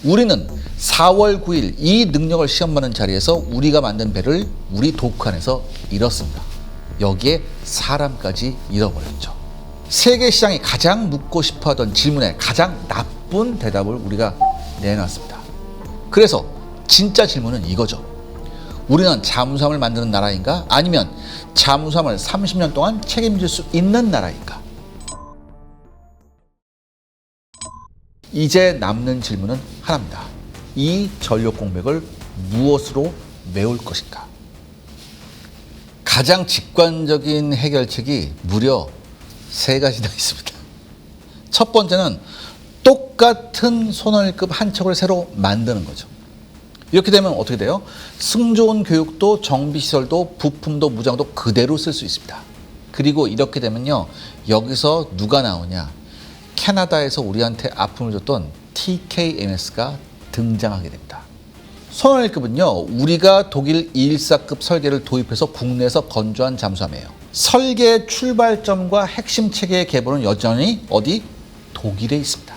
우리는 4월 9일 이 능력을 시험받는 자리에서 우리가 만든 배를 우리 도크 안에서 잃었습니다. 여기에 사람까지 잃어버렸죠. 세계 시장이 가장 묻고 싶어하던 질문에 가장 나쁜 대답을 우리가 내놨습니다. 그래서 진짜 질문은 이거죠. 우리는 잠수함을 만드는 나라인가? 아니면 잠수함을 30년 동안 책임질 수 있는 나라인가? 이제 남는 질문은 하나입니다. 이 전력 공백을 무엇으로 메울 것인가? 가장 직관적인 해결책이 무려 3가지나 있습니다. 첫 번째는 똑같은 손원일급 한 척을 새로 만드는 거죠. 이렇게 되면 어떻게 돼요? 승조원 교육도 정비시설도 부품도 무장도 그대로 쓸 수 있습니다. 그리고 이렇게 되면요, 여기서 누가 나오냐? 캐나다에서 우리한테 아픔을 줬던 TKMS가 등장하게 됩니다. 손원일급은요, 우리가 독일 214급 설계를 도입해서 국내에서 건조한 잠수함이에요. 설계 출발점과 핵심 체계의 개발은 여전히 어디? 독일에 있습니다.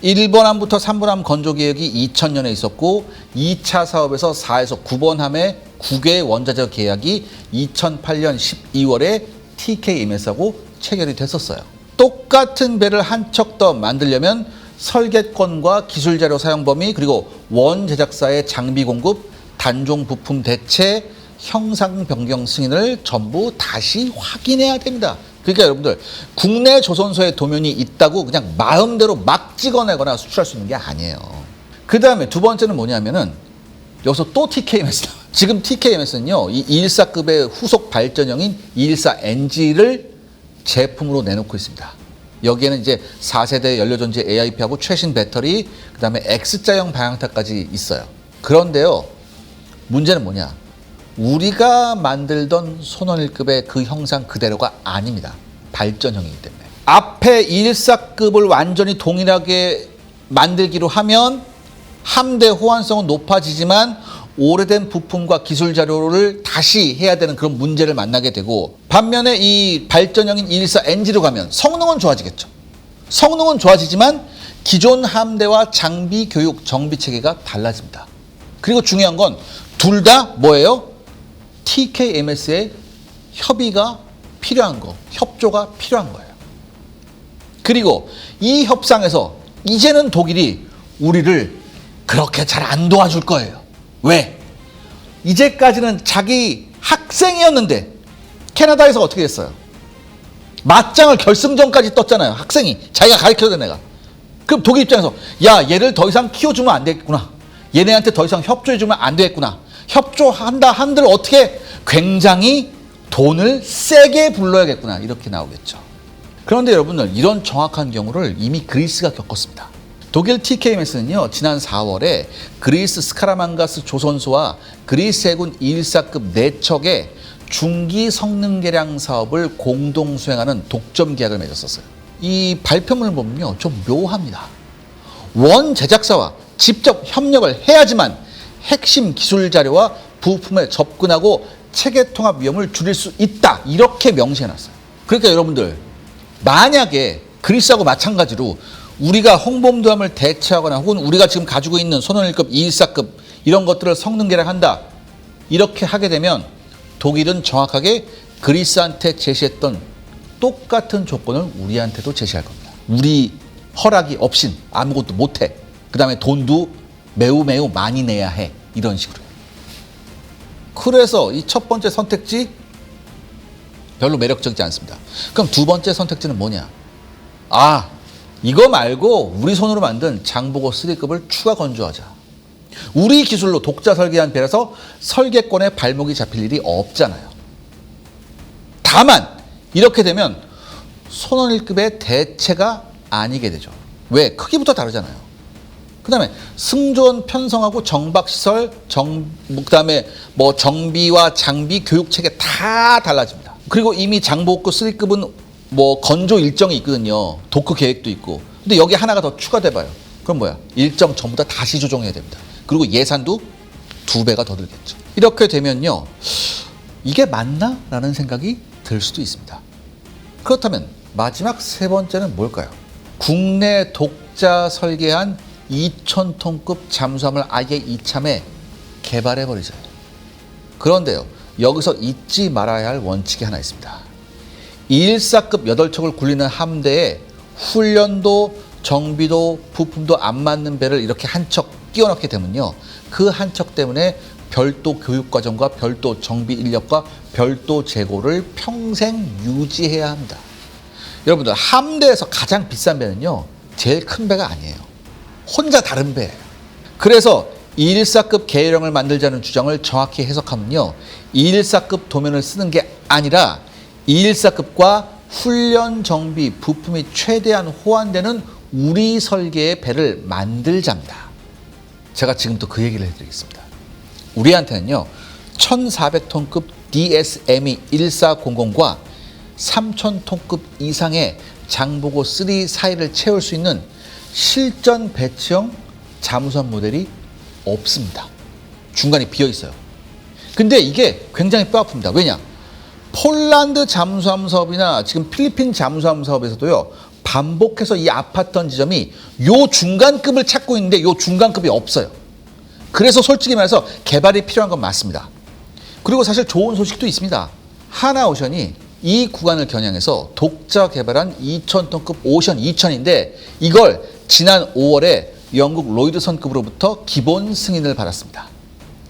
1번 함부터 3번 함 건조 계획이 2000년에 있었고 2차 사업에서 4에서 9번 함의 9개의 원자재 계약이 2008년 12월에 TKMS하고 체결이 됐었어요. 똑같은 배를 한 척 더 만들려면 설계권과 기술 자료 사용 범위 그리고 원 제작사의 장비 공급, 단종 부품 대체, 형상 변경 승인을 전부 다시 확인해야 됩니다. 그러니까 여러분들 국내 조선소에 도면이 있다고 그냥 마음대로 막 찍어내거나 수출할 수 있는 게 아니에요. 그 다음에 두 번째는 뭐냐면은 여기서 또 TKMS. 지금 TKMS는요, 이 214급의 후속 발전형인 214NG를 제품으로 내놓고 있습니다. 여기에는 이제 4세대 연료전지 AIP하고 최신 배터리, 그 다음에 X자형 방향타까지 있어요. 그런데요, 문제는 뭐냐? 우리가 만들던 손원일급의 그 형상 그대로가 아닙니다. 발전형이기 때문에. 앞에 214급을 완전히 동일하게 만들기로 하면 함대 호환성은 높아지지만 오래된 부품과 기술 자료를 다시 해야 되는 그런 문제를 만나게 되고, 반면에 이 발전형인 214NG로 가면 성능은 좋아지겠죠. 성능은 좋아지지만 기존 함대와 장비 교육 정비 체계가 달라집니다. 그리고 중요한 건 둘 다 뭐예요? TKMS의 협의가 필요한 거, 협조가 필요한 거예요. 그리고 이 협상에서 이제는 독일이 우리를 그렇게 잘 안 도와줄 거예요. 왜? 이제까지는 자기 학생이었는데 캐나다에서 어떻게 했어요? 맞짱을 결승전까지 떴잖아요. 학생이 자기가 가르쳐준 애가. 그럼 독일 입장에서 야, 얘를 더 이상 키워주면 안 되겠구나. 얘네한테 더 이상 협조해주면 안 되겠구나. 협조한다 한들 어떻게 굉장히 돈을 세게 불러야겠구나. 이렇게 나오겠죠. 그런데 여러분들 이런 정확한 경우를 이미 그리스가 겪었습니다. 독일 TKMS는요, 지난 4월에 그리스 스카라만가스 조선소와 그리스 해군 214급 4척의 중기 성능 개량 사업을 공동 수행하는 독점 계약을 맺었었어요. 이 발표문을 보면요, 좀 묘합니다. 원 제작사와 직접 협력을 해야지만 핵심 기술 자료와 부품에 접근하고 체계 통합 위험을 줄일 수 있다. 이렇게 명시해놨어요. 그러니까 여러분들 만약에 그리스하고 마찬가지로 우리가 홍범도함을 대체하거나 혹은 우리가 지금 가지고 있는 손원일급 214급 이런 것들을 성능 개량한다. 이렇게 하게 되면 독일은 정확하게 그리스한테 제시했던 똑같은 조건을 우리한테도 제시할 겁니다. 우리 허락이 없인 아무것도 못해. 그 다음에 돈도 매우 많이 내야 해. 이런 식으로요. 그래서 이 첫 번째 선택지 별로 매력적이지 않습니다. 그럼 두 번째 선택지는 뭐냐? 아, 이거 말고 우리 손으로 만든 장보고 3급을 추가 건조하자. 우리 기술로 독자 설계한 배라서 설계권에 발목이 잡힐 일이 없잖아요. 다만 이렇게 되면 손원일급의 대체가 아니게 되죠. 왜? 크기부터 다르잖아요. 그 다음에 승조원 편성하고 정박시설, 그 다음에 뭐 정비와 장비, 교육체계 다 달라집니다. 그리고 이미 장보고 3급은 뭐 건조 일정이 있거든요. 도크 계획도 있고. 근데 여기 하나가 더 추가돼봐요. 그럼 뭐야? 일정 전부 다 다시 조정해야 됩니다. 그리고 예산도 2배가 더 들겠죠. 이렇게 되면요, 이게 맞나? 라는 생각이 들 수도 있습니다. 그렇다면 마지막 세 번째는 뭘까요? 국내 독자 설계한 2,000톤급 잠수함을 아예 이참에 개발해버리죠. 그런데요, 여기서 잊지 말아야 할 원칙이 하나 있습니다. 214급 8척을 굴리는 함대에 훈련도 정비도 부품도 안 맞는 배를 이렇게 한 척 끼워넣게 되면요, 그 한 척 때문에 별도 교육과정과 별도 정비 인력과 별도 재고를 평생 유지해야 합니다. 여러분들, 함대에서 가장 비싼 배는요, 제일 큰 배가 아니에요. 혼자 다른 배예요. 그래서 214급 계열형을 만들자는 주장을 정확히 해석하면요, 214급 도면을 쓰는 게 아니라 214급과 훈련 정비 부품이 최대한 호환되는 우리 설계의 배를 만들자입니다. 제가 지금부터 그 얘기를 해드리겠습니다. 우리한테는요, 1,400톤급 DSME 1400과 3,000톤급 이상의 장보고 3 사이를 채울 수 있는 실전 배치형 잠수함 모델이 없습니다. 중간에 비어 있어요. 근데 이게 굉장히 뼈아픕니다. 왜냐? 폴란드 잠수함 사업이나 지금 필리핀 잠수함 사업에서도요, 반복해서 이 아팠던 지점이 요 중간급을 찾고 있는데 요 중간급이 없어요. 그래서 솔직히 말해서 개발이 필요한 건 맞습니다. 그리고 사실 좋은 소식도 있습니다. 하나오션이 이 구간을 겨냥해서 독자 개발한 2,000톤급 오션 2000인데 이걸 지난 5월에 영국 로이드선급으로부터 기본 승인을 받았습니다.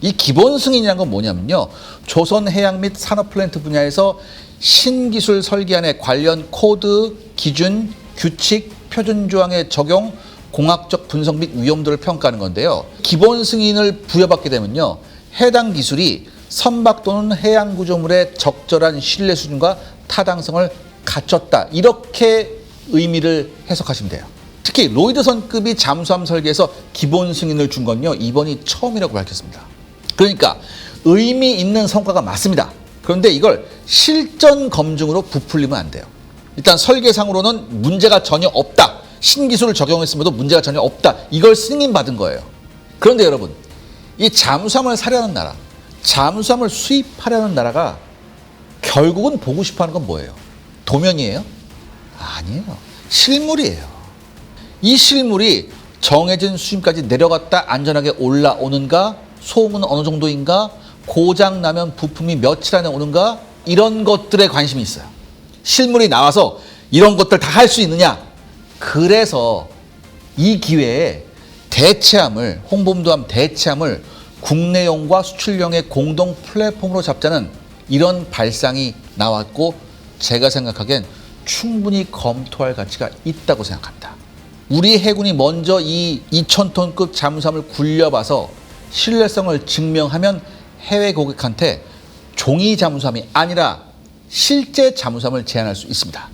이 기본 승인이란 건 뭐냐면요, 조선 해양 및 산업 플랜트 분야에서 신기술 설계안의 관련 코드, 기준, 규칙, 표준 조항의 적용, 공학적 분석 및 위험도를 평가하는 건데요. 기본 승인을 부여받게 되면요, 해당 기술이 선박 또는 해양 구조물의 적절한 신뢰 수준과 타당성을 갖췄다, 이렇게 의미를 해석하시면 돼요. 특히 로이드선급이 잠수함 설계에서 기본 승인을 준 건요, 이번이 처음이라고 밝혔습니다. 그러니까 의미 있는 성과가 맞습니다. 그런데 이걸 실전 검증으로 부풀리면 안 돼요. 일단 설계상으로는 문제가 전혀 없다, 신기술을 적용했음에도 문제가 전혀 없다, 이걸 승인받은 거예요. 그런데 여러분, 이 잠수함을 사려는 나라, 잠수함을 수입하려는 나라가 결국은 보고 싶어하는 건 뭐예요? 도면이에요? 아니에요. 실물이에요. 이 실물이 정해진 수심까지 내려갔다 안전하게 올라오는가, 소음은 어느 정도인가, 고장 나면 부품이 며칠 안에 오는가, 이런 것들에 관심이 있어요. 실물이 나와서 이런 것들 다 할 수 있느냐. 그래서 이 기회에 대체함을, 홍범도함 대체함을 국내용과 수출용의 공동 플랫폼으로 잡자는 이런 발상이 나왔고, 제가 생각하기엔 충분히 검토할 가치가 있다고 생각합니다. 우리 해군이 먼저 이 2,000톤급 잠수함을 굴려봐서 신뢰성을 증명하면 해외 고객한테 종이 잠수함이 아니라 실제 잠수함을 제안할 수 있습니다.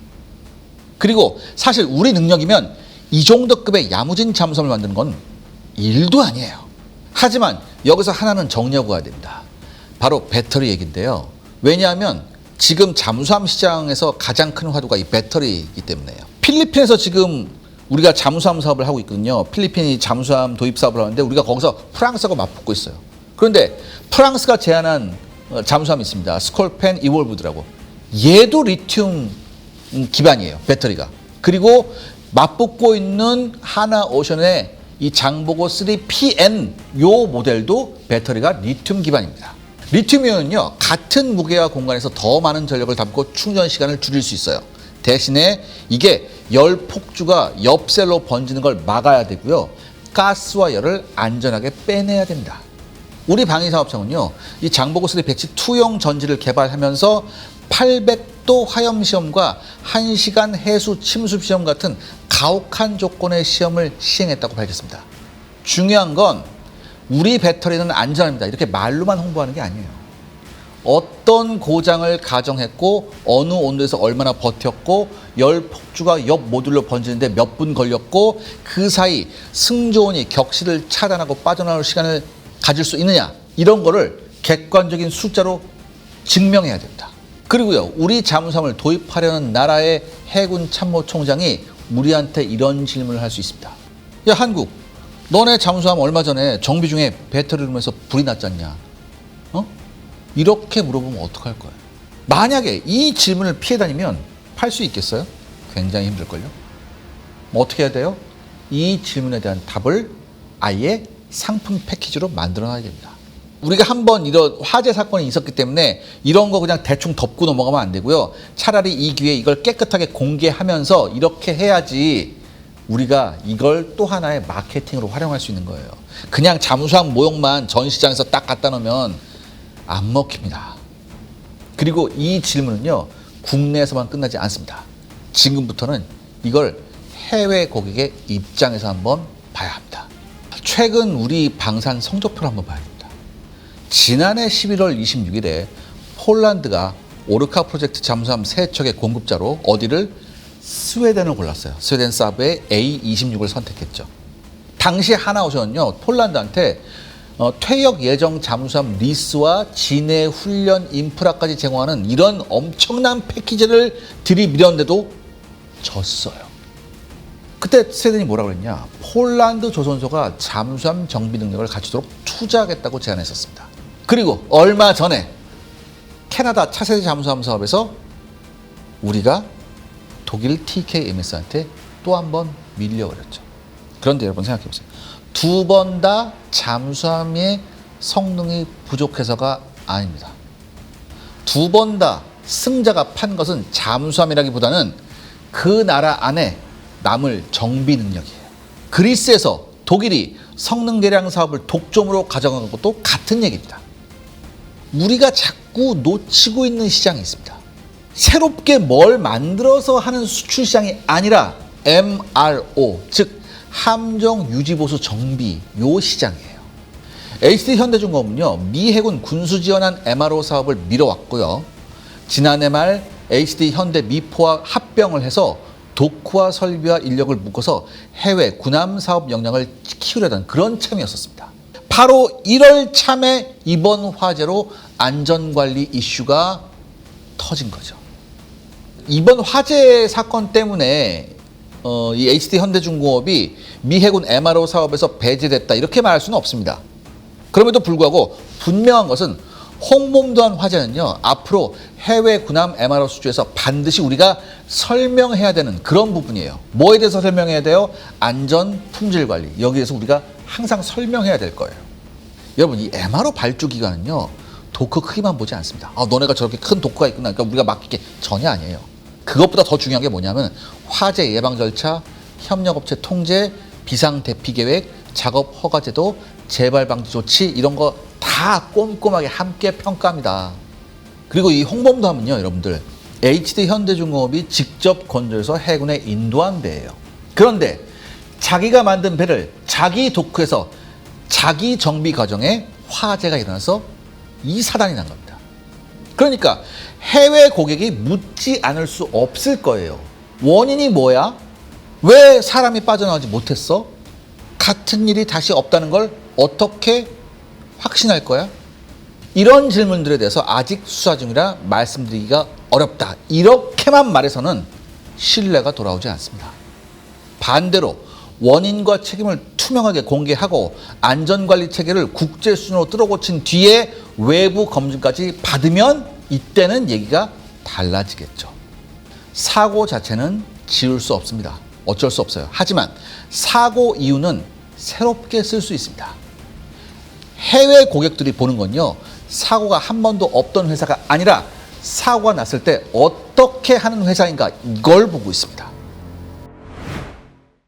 그리고 사실 우리 능력이면 이 정도 급의 야무진 잠수함을 만드는 건 일도 아니에요. 하지만 여기서 하나는 정리하고 가야 됩니다. 바로 배터리 얘기인데요. 왜냐하면 지금 잠수함 시장에서 가장 큰 화두가 이 배터리이기 때문에요. 필리핀에서 지금 우리가 잠수함 사업을 하고 있거든요. 필리핀이 잠수함 도입 사업을 하는데 우리가 거기서 프랑스하고 맞붙고 있어요. 그런데 프랑스가 제안한 잠수함이 있습니다. 스콜펜 이볼브드라고. 얘도 리튬 기반이에요, 배터리가. 그리고 맞붙고 있는 하나오션의 이 장보고 3PN 요 모델도 배터리가 리튬 기반입니다. 리튬이온은요, 같은 무게와 공간에서 더 많은 전력을 담고 충전 시간을 줄일 수 있어요. 대신에 이게 열 폭주가 옆셀로 번지는 걸 막아야 되고요, 가스와 열을 안전하게 빼내야 됩니다. 우리 방위사업청은요, 이 장보고 3 배치 2용 전지를 개발하면서 800도 화염 시험과 1시간 해수 침수 시험 같은 가혹한 조건의 시험을 시행했다고 밝혔습니다. 중요한 건 우리 배터리는 안전합니다, 이렇게 말로만 홍보하는 게 아니에요. 어떤 고장을 가정했고 어느 온도에서 얼마나 버텼고 열 폭주가 옆 모듈로 번지는데 몇 분 걸렸고 그 사이 승조원이 격실을 차단하고 빠져나올 시간을 가질 수 있느냐, 이런 거를 객관적인 숫자로 증명해야 됩니다. 그리고요, 우리 잠수함을 도입하려는 나라의 해군 참모총장이 우리한테 이런 질문을 할 수 있습니다. 야, 한국, 너네 잠수함 얼마 전에 정비 중에 배터리를 넣으면서 불이 났잖냐? 이렇게 물어보면 어떡할 거예요? 만약에 이 질문을 피해 다니면 팔 수 있겠어요? 굉장히 힘들걸요? 어떻게 해야 돼요? 이 질문에 대한 답을 아예 상품 패키지로 만들어놔야 됩니다. 우리가 한번 이런 화재 사건이 있었기 때문에 이런 거 그냥 대충 덮고 넘어가면 안 되고요. 차라리 이 기회에 이걸 깨끗하게 공개하면서 이렇게 해야지 우리가 이걸 또 하나의 마케팅으로 활용할 수 있는 거예요. 그냥 잠수함 모형만 전시장에서 딱 갖다 놓으면 안 먹힙니다. 그리고 이 질문은요, 국내에서만 끝나지 않습니다. 지금부터는 이걸 해외 고객의 입장에서 한번 봐야 합니다. 최근 우리 방산 성적표를 한번 봐야 됩니다. 지난해 11월 26일에 폴란드가 오르카 프로젝트 잠수함 3척의 공급자로 어디를? 스웨덴을 골랐어요. 스웨덴 사브의 A26을 선택했죠. 당시 하나오션은요, 폴란드한테 퇴역 예정 잠수함 리스와 진해 훈련 인프라까지 제공하는 이런 엄청난 패키지를 들이밀었는데도 졌어요. 그때 스웨덴이 뭐라고 그랬냐? 폴란드 조선소가 잠수함 정비 능력을 갖추도록 투자하겠다고 제안했었습니다. 그리고 얼마 전에 캐나다 차세대 잠수함 사업에서 우리가 독일 TKMS한테 또 한 번 밀려버렸죠. 그런데 여러분 생각해 보세요. 두 번 다 잠수함의 성능이 부족해서가 아닙니다. 두 번 다 승자가 판 것은 잠수함이라기보다는 그 나라 안에 남을 정비 능력이에요. 그리스에서 독일이 성능 개량 사업을 독점으로 가져간 것도 같은 얘기입니다. 우리가 자꾸 놓치고 있는 시장이 있습니다. 새롭게 뭘 만들어서 하는 수출 시장이 아니라 MRO, 즉 함정 유지보수 정비, 요 시장이에요. HD 현대중공업은요, 미 해군 군수 지원한 MRO 사업을 밀어왔고요. 지난해 말 HD 현대 미포와 합병을 해서 도크와 설비와 인력을 묶어서 해외 군함 사업 역량을 키우려던 그런 참이었었습니다. 바로 이럴 참에 이번 화재로 안전관리 이슈가 터진 거죠. 이번 화재 사건 때문에 이 HD 현대중공업이 미 해군 MRO 사업에서 배제됐다 이렇게 말할 수는 없습니다. 그럼에도 불구하고 분명한 것은 홍범도한 화재는요, 앞으로 해외 군함 MRO 수주에서 반드시 우리가 설명해야 되는 그런 부분이에요. 뭐에 대해서 설명해야 돼요? 안전, 품질 관리. 여기에서 우리가 항상 설명해야 될 거예요. 여러분, 이 MRO 발주 기관은요, 도크 크기만 보지 않습니다. 너네가 저렇게 큰 도크가 있구나, 그러니까 우리가 맡길게. 전혀 아니에요. 그것보다 더 중요한 게 뭐냐면 화재 예방 절차, 협력업체 통제, 비상 대피 계획, 작업 허가 제도, 재발 방지 조치 이런 거 다 꼼꼼하게 함께 평가합니다. 그리고 이 홍범도 하면요, 여러분들 HD 현대중공업이 직접 건조해서 해군에 인도한 배예요. 그런데 자기가 만든 배를 자기 도크에서 자기 정비 과정에 화재가 일어나서 이 사단이 난 겁니다. 그러니까 해외 고객이 묻지 않을 수 없을 거예요. 원인이 뭐야? 왜 사람이 빠져나오지 못했어? 같은 일이 다시 없다는 걸 어떻게 확신할 거야? 이런 질문들에 대해서 아직 수사 중이라 말씀드리기가 어렵다. 이렇게만 말해서는 신뢰가 돌아오지 않습니다. 반대로 원인과 책임을 투명하게 공개하고 안전관리 체계를 국제 수준으로 뚫어고친 뒤에 외부 검증까지 받으면 이때는 얘기가 달라지겠죠. 사고 자체는 지울 수 없습니다. 어쩔 수 없어요. 하지만 사고 이유는 새롭게 쓸 수 있습니다. 해외 고객들이 보는 건요, 사고가 한 번도 없던 회사가 아니라 사고가 났을 때 어떻게 하는 회사인가, 이걸 보고 있습니다.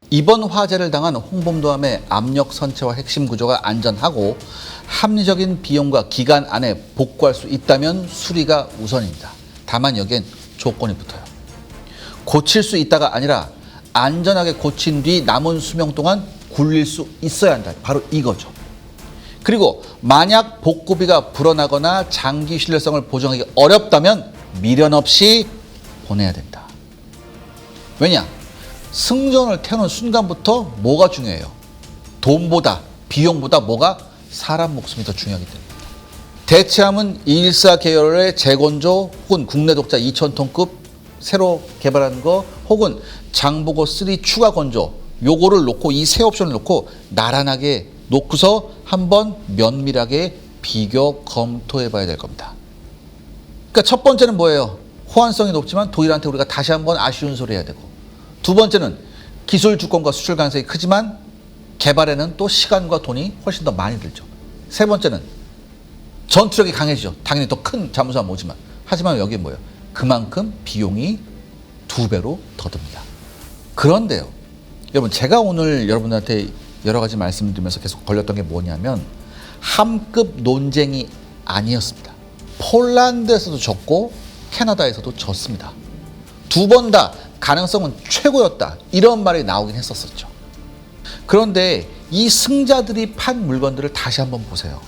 이번 화재를 당한 홍범도함의 압력 선체와 핵심 구조가 안전하고 합리적인 비용과 기간 안에 복구할 수 있다면 수리가 우선입니다. 다만 여기엔 조건이 붙어요. 고칠 수 있다가 아니라 안전하게 고친 뒤 남은 수명 동안 굴릴 수 있어야 한다. 바로 이거죠. 그리고 만약 복구비가 불어나거나 장기 신뢰성을 보장하기 어렵다면 미련 없이 보내야 된다. 왜냐? 승전을 태우는 순간부터 뭐가 중요해요? 돈보다, 비용보다 뭐가? 사람 목숨이 더 중요하기 때문입니다. 대체함은 214 계열의 재건조 혹은 국내 독자 2000톤급 새로 개발한 거 혹은 장보고 3 추가 건조, 요거를 놓고 이 세 옵션을 놓고 나란하게 놓고서 한번 면밀하게 비교 검토해 봐야 될 겁니다. 그러니까 첫 번째는 뭐예요? 호환성이 높지만 독일한테 우리가 다시 한번 아쉬운 소리 해야 되고, 두 번째는 기술 주권과 수출 가능성이 크지만 개발에는 또 시간과 돈이 훨씬 더 많이 들죠. 세 번째는 전투력이 강해지죠. 당연히 더 큰 잠수함 오지만. 하지만 여기 뭐예요? 그만큼 비용이 2배로 더 듭니다. 그런데요. 여러분, 제가 오늘 여러분들한테 여러 가지 말씀드리면서 계속 걸렸던 게 뭐냐면 함급 논쟁이 아니었습니다. 폴란드에서도 졌고 캐나다에서도 졌습니다. 두 번 다 가능성은 최고였다. 이런 말이 나오긴 했었었죠. 그런데 이 승자들이 판 물건들을 다시 한번 보세요.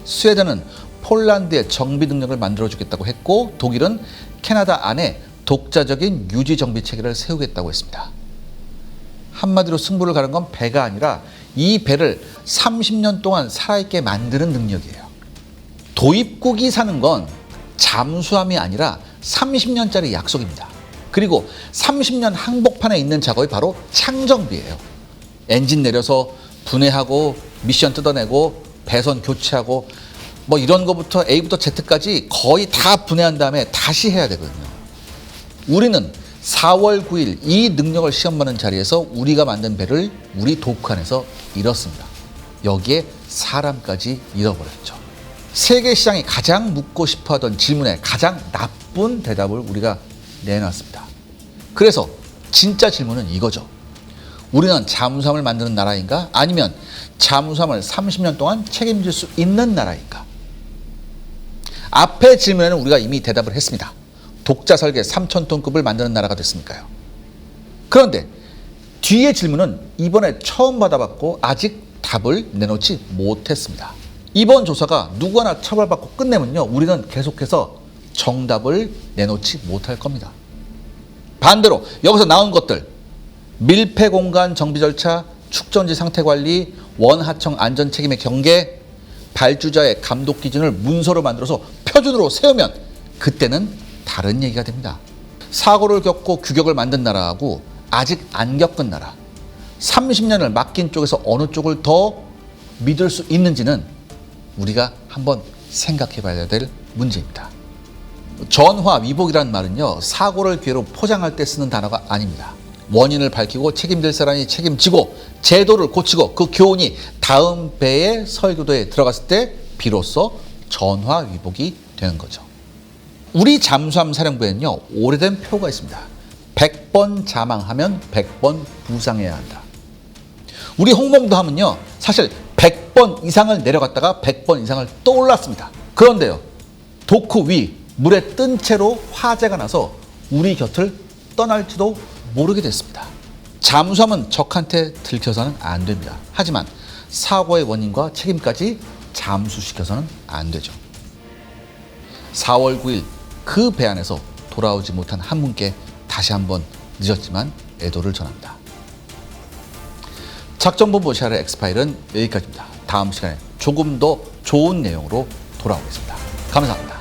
스웨덴은 폴란드에 정비 능력을 만들어주겠다고 했고 독일은 캐나다 안에 독자적인 유지 정비 체계를 세우겠다고 했습니다. 한마디로 승부를 가는 건 배가 아니라 이 배를 30년 동안 살아있게 만드는 능력이에요. 도입국이 사는 건 잠수함이 아니라 30년짜리 약속입니다. 그리고 30년 항복판에 있는 작업이 바로 창정비예요. 엔진 내려서 분해하고 미션 뜯어내고 배선 교체하고 뭐 이런 거부터 A부터 Z까지 거의 다 분해한 다음에 다시 해야 되거든요. 우리는 4월 9일 이 능력을 시험받는 자리에서 우리가 만든 배를 우리 도크안에서 잃었습니다. 여기에 사람까지 잃어버렸죠. 세계 시장이 가장 묻고 싶어하던 질문에 가장 나쁜 대답을 우리가 내놨습니다. 그래서 진짜 질문은 이거죠. 우리는 잠수함을 만드는 나라인가? 아니면 잠수함을 30년 동안 책임질 수 있는 나라인가? 앞의 질문에는 우리가 이미 대답을 했습니다. 독자 설계 3,000톤급을 만드는 나라가 됐으니까요. 그런데 뒤의 질문은 이번에 처음 받아봤고 아직 답을 내놓지 못했습니다. 이번 조사가 누구나 처벌받고 끝내면요, 우리는 계속해서 정답을 내놓지 못할 겁니다. 반대로 여기서 나온 것들, 밀폐 공간 정비 절차, 축전지 상태 관리, 원하청 안전 책임의 경계, 발주자의 감독 기준을 문서로 만들어서 표준으로 세우면 그때는 다른 얘기가 됩니다. 사고를 겪고 규격을 만든 나라하고 아직 안 겪은 나라, 30년을 맡긴 쪽에서 어느 쪽을 더 믿을 수 있는지는 우리가 한번 생각해 봐야 될 문제입니다. 전화 위복이라는 말은요, 사고를 기회로 포장할 때 쓰는 단어가 아닙니다. 원인을 밝히고 책임질 사람이 책임지고 제도를 고치고 그 교훈이 다음 배의 설교도에 들어갔을 때 비로소 전화 위복이 되는 거죠. 우리 잠수함 사령부에는요, 오래된 표가 있습니다. 100번 자망하면 100번 부상해야 한다. 우리 홍범도 하면요, 사실 100번 이상을 내려갔다가 100번 이상을 떠올랐습니다. 그런데요, 도크 위 물에 뜬 채로 화재가 나서 우리 곁을 떠날지도 모르게 됐습니다. 잠수함은 적한테 들켜서는 안 됩니다. 하지만 사고의 원인과 책임까지 잠수시켜서는 안 되죠. 4월 9일 그 배 안에서 돌아오지 못한 한 분께 다시 한번 늦었지만 애도를 전합니다. 작전본부 샤르 엑스파일은 여기까지입니다. 다음 시간에 조금 더 좋은 내용으로 돌아오겠습니다. 감사합니다.